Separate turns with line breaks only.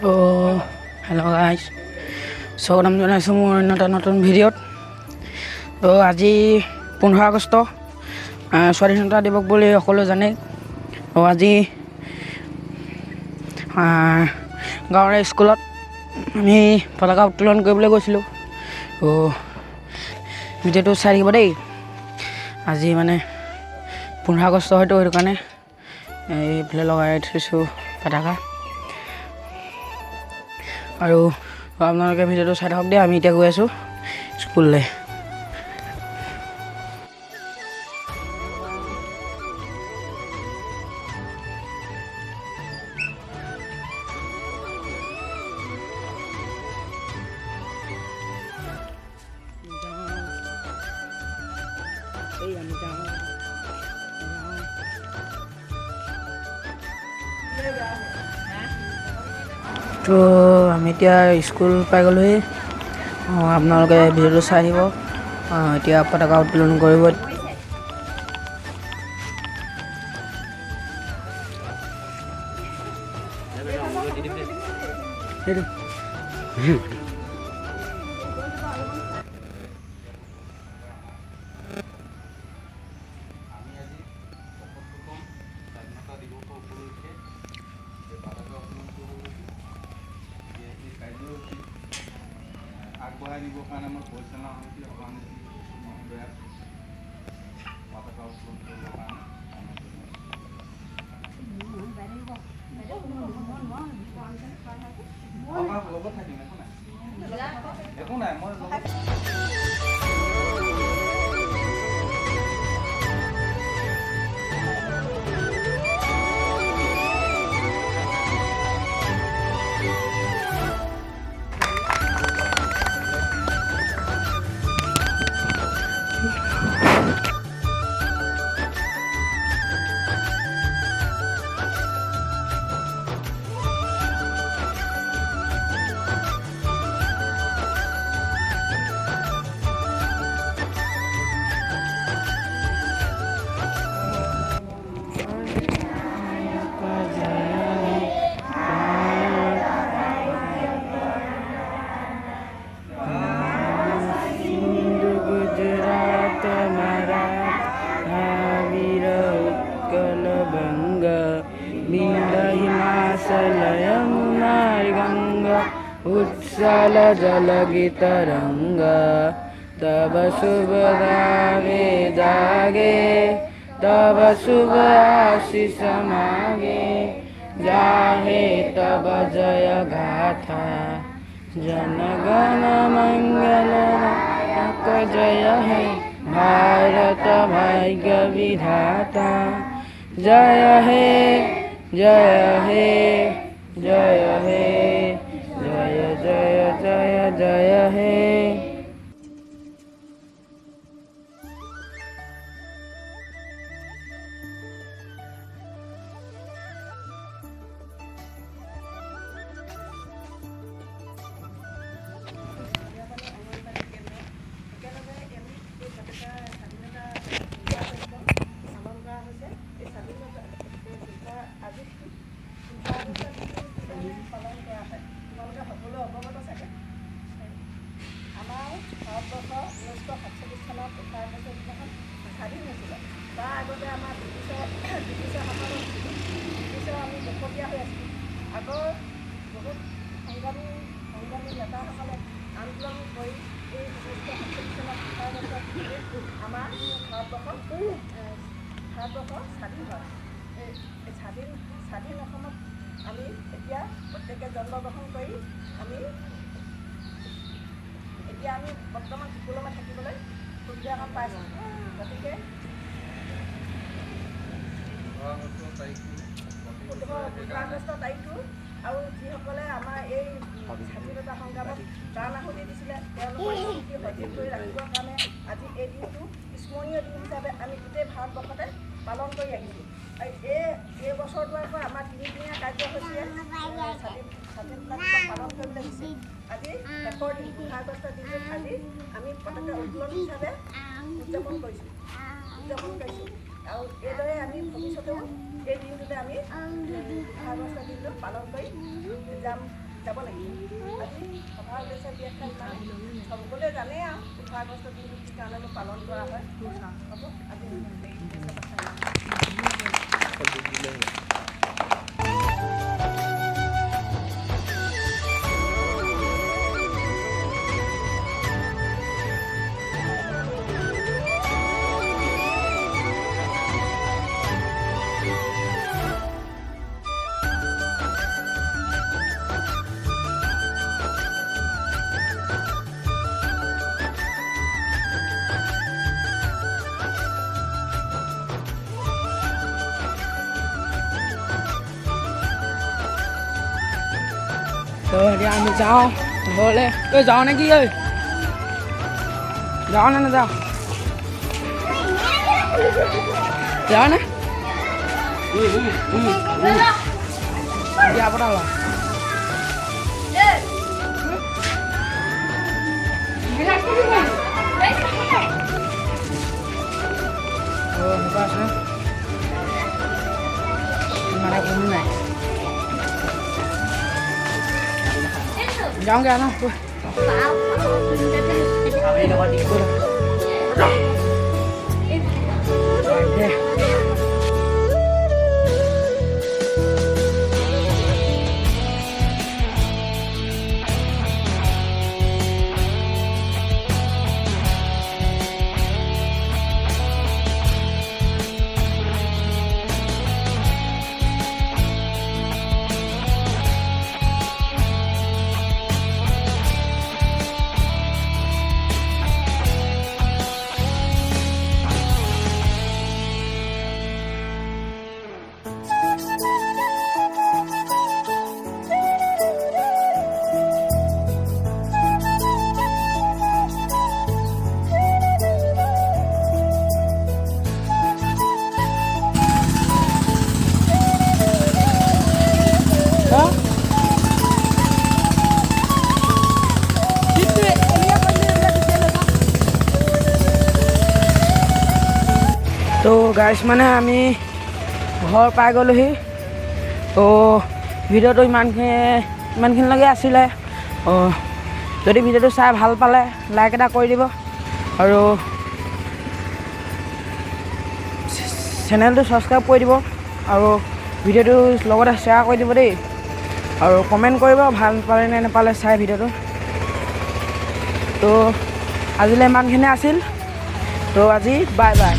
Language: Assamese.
হেল্ল' গাইজ, স্বাগতম জনাইছোঁ মোৰ অন্য এটা নতুন ভিডিঅ'ত। আজি 15 আগষ্ট স্বাধীনতা দিৱস বুলি সকলোৱে জানে। আজি গাঁৱৰে স্কুলত আমি পতাকা উত্তোলন কৰিবলৈ গৈছিলোঁ। ভিডিঅ'টো চাই থাকিব দেই। আজি মানে 15 আগষ্ট হয়তো, সেইটো কাৰণে এইফালে লগাই থৈছোঁ পতাকা। আৰু আপোনালোকে ভিডিঅ'টো চাই থাকক দেই। আমি এতিয়া গৈ আছোঁ স্কুললৈ। তো আমি এতিয়া স্কুল পাই গ'লোহি। আপোনালোকে ভিডিঅ'টো চাই আহিব। এতিয়া পতাকা উত্তোলন কৰিব।
আগবঢ়াই নিবৰ কাৰণে মই পৰিচালনা সমিতি সভানেত্ৰী মহোদয়াক পতাকা উত্তোলন কৰিবৰ কাৰণে লগত থাকিম। একো নাই মই उच्छल जलगितरंग तब शुभ गावे जागे तब शुभ आशीष मागे जाहे तब जय गाथा जनगण मंगल नायक जय हे भारत भाग्य विधाता जय हे जय हे जय हे जय जय जय जय हे।
স্বাধীন হৈছিলে। তাৰ আগতে আমাৰ ব্ৰিটিছৰ আমি দুখতীয়া হৈ আছিলোঁ। আগৰ বহুত সংগ্ৰামী নেতাসকলে আন্দোলন কৰি এই 1947 চনত আমাৰ ভাৰতবৰ্ষ স্বাধীন হয়। এই স্বাধীন অসমত আমি এতিয়া প্ৰত্যেকে জন্মগ্ৰহণ কৰি আমি বৰ্তমান সুকলমে থাকিবলৈ সুবিধাকণ পাইছোঁ। গতিকে 15 আগষ্ট তাৰিখটো আৰু যিসকলে আমাৰ এই স্বাধীনতা সংগ্ৰামত প্ৰাণ আহুতি দিছিলে তেওঁলোকৰ স্মৃতি সজীৱ কৰি ৰাখিবৰ কাৰণে আজি এই দিনটো স্মৰণীয় দিন হিচাপে আমি গোটেই ভাৰতবৰ্ষতে পালন কৰি আহিছোঁ। এই বছৰটোৰ পৰা আমাৰ 3দিনীয়া কাৰ্যসূচীৰে স্বাধীনতা পালন কৰিবলৈ দিছে। আজি শেষৰ দিন 15 আগষ্টৰ দিনটোত আজি আমি পতাকা উত্তোলন হিচাপে উদযাপন কৰিছোঁ আৰু এইদৰে আমি ভৱিষ্যতেও এই দিনটোতে আমি 15 আগষ্টৰ দিনটো পালন কৰি যাম যাব লাগিব। আজি সভাৰ উদ্দেশ্যে ব্যাখ্যা ইমানে সকলোৱে জানে আৰু 15 আগষ্ট দিনটো কি কাৰণে পালন কৰা হয়। হ'ব আজি
তো এতিয়া আমি যাওঁ ঘৰলৈ। যাওঁ নে কি ঐ? যাওঁ নে নাযাওঁ? যাওঁ নে? বিয়া পতা ওলা আছে মানে কোনো নাই। যাওঁগে ন তো গাইজ মানে আমি ঘৰ পাই গ'লোহি। তো ভিডিঅ'টো ইমানখিনিলৈকে আছিলে। যদি ভিডিঅ'টো চাই ভাল পালে লাইক এটা কৰি দিব আৰু চেনেলটো ছাবস্ক্ৰাইব কৰি দিব আৰু ভিডিঅ'টো লগতে শ্বেয়াৰ কৰি দিব দেই। আৰু কমেণ্ট কৰিব ভাল পালে নে নাপালে চাই ভিডিঅ'টো। তো আজিলৈ ইমানখিনি আছিল। তো আজি বাই বাই।